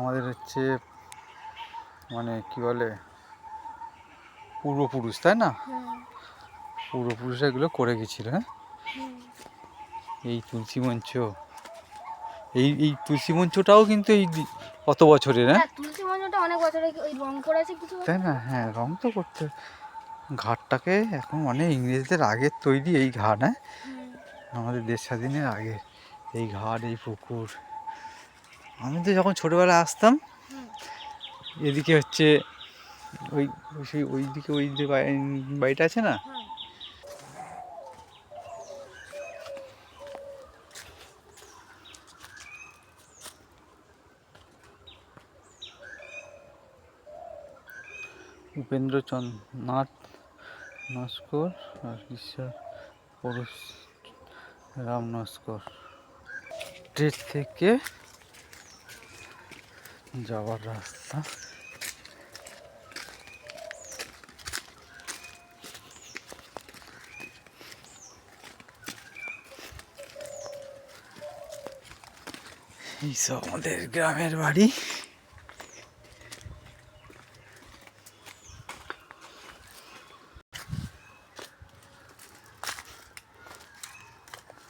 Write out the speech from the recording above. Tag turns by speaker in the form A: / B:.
A: আমাদের হচ্ছে মানে কি বলে পূর্বপুরুষ, তাই না? পূর্বপুরুষরা এগুলো করে গেছিল। হ্যাঁ, এই তুলসী মঞ্চ, এই তুলসী মঞ্চটাও কিন্তু এই কত বছরের। হ্যাঁ,
B: তুলসী মঞ্চটা অনেক বছরের, ওই রং করেছে কিছু,
A: তাই না? হ্যাঁ, রং তো করতে। ঘাটটাকে এখন অনেক ইংরেজদের আগের তৈরি এই ঘাট। হ্যাঁ, আমাদের দেশ স্বাধীনের আগে এই ঘাট, এই পুকুর। আমি তো যখন ছোটোবেলায় আসতাম এদিকে হচ্ছে ওই সেই ওইদিকে ওই যে বাড়িটা আছে না, উপেন্দ্রনাথ নস্কর আর ঈশ্বর পরশুরাম নস্কর। ট্রেন থেকে যাওয়ার রাস্তা। এইসব আমাদের গ্রামের বাড়ি।